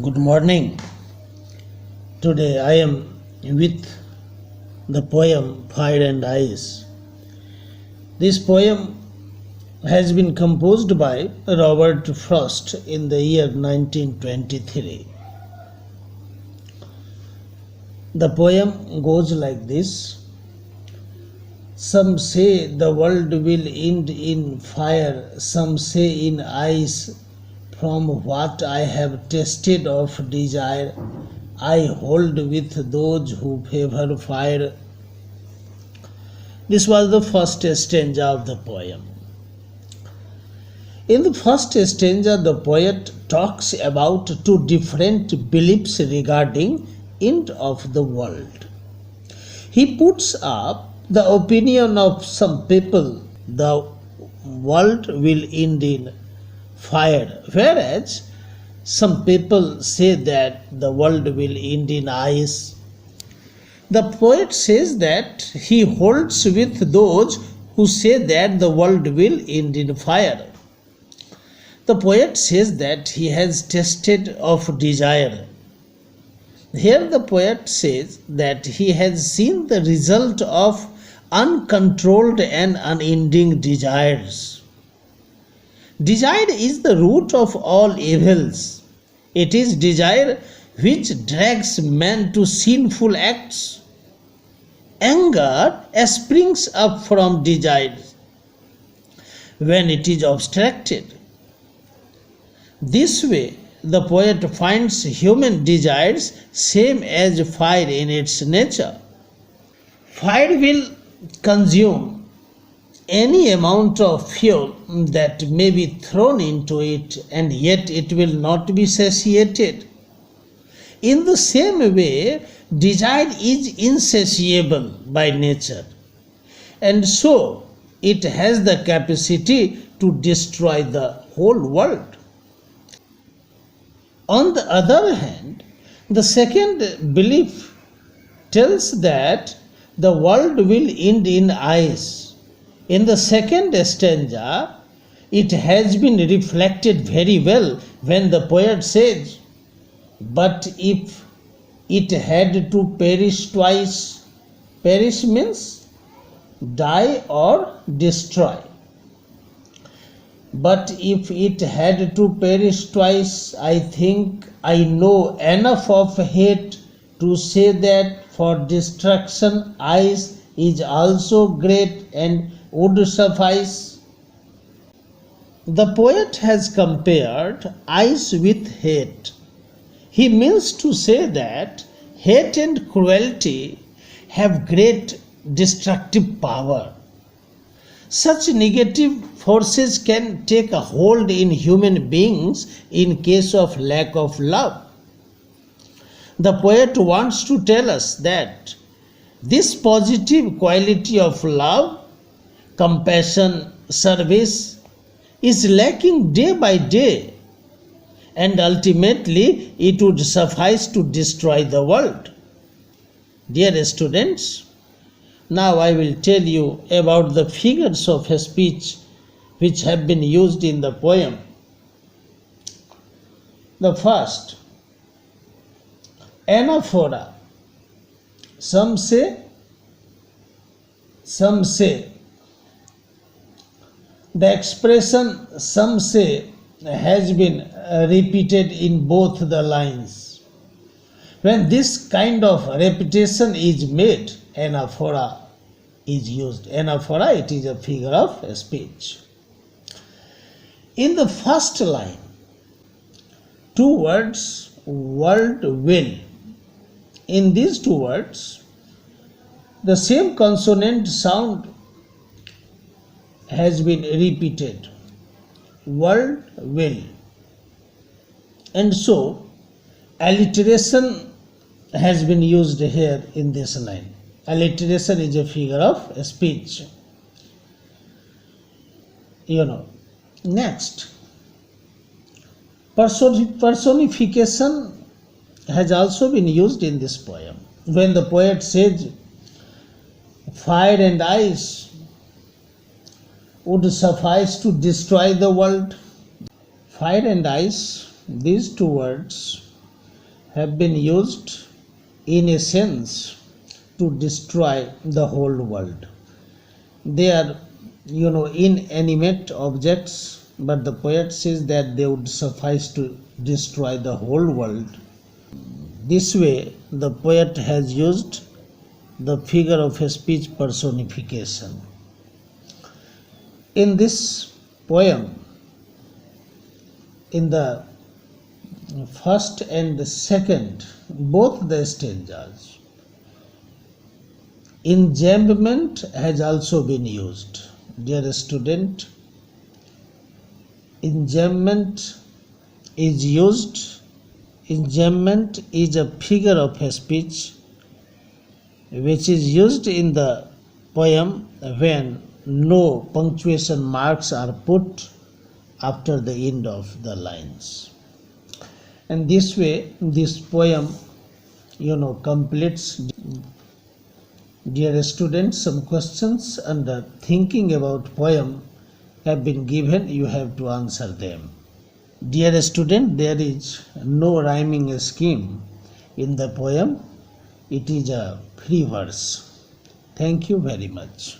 Good morning. Today I am with the poem Fire and Ice. This poem has been composed by Robert Frost in the year 1923. The poem goes like this. Some say the world will end in fire, some say in ice. From what I have tasted of desire, I hold with those who favor fire. This was the first stanza of the poem. In the first stanza, the poet talks about two different beliefs regarding end of the world. He puts up the opinion of some people the world will end in fire, whereas some people say that the world will end in ice. The poet says that he holds with those who say that the world will end in fire. The poet says that he has tasted of desire. Here the poet says that he has seen the result of uncontrolled and unending desires. Desire is the root of all evils. It is desire which drags man to sinful acts. Anger springs up from desire when it is abstracted. This way, the poet finds human desires same as fire in its nature. Fire will consume any amount of fuel that may be thrown into it, and yet it will not be satiated. In the same way, desire is insatiable by nature, and so it has the capacity to destroy the whole world. On the other hand, the second belief tells that the world will end in ice. In the second stanza, it has been reflected very well when the poet says, "But if it had to perish twice," perish means die or destroy. But if it had to perish twice, I think I know enough of hate to say that for destruction ice is also great and would suffice. The poet has compared ice with hate. He means to say that hate and cruelty have great destructive power. Such negative forces can take a hold in human beings in case of lack of love. The poet wants to tell us that this positive quality of love, compassion, service is lacking day by day, and ultimately it would suffice to destroy the world. Dear students, now I will tell you about the figures of speech which have been used in the poem. The first, anaphora. Some say. The expression "some say" has been repeated in both the lines. When this kind of repetition is made, anaphora is used. Anaphora, it is a figure of speech. In the first line, two words, world will. In these two words, the same consonant sound has been repeated, world will, and so alliteration has been used here in this line. Alliteration is a figure of speech. Next, personification has also been used in this poem. When the poet says fire and ice would suffice to destroy the world, fire and ice, these two words have been used in a sense to destroy the whole world. They are, inanimate objects, but the poet says that they would suffice to destroy the whole world. This way, the poet has used the figure of a speech personification. In this poem, in the first and the second, both the stanzas, enjambment has also been used. Dear student, enjambment is used. Enjambment is a figure of a speech which is used in the poem when no punctuation marks are put after the end of the lines. And this way, this poem, completes. Dear students, some questions under thinking about poem have been given. You have to answer them. Dear student, there is no rhyming scheme in the poem. It is a free verse. Thank you very much.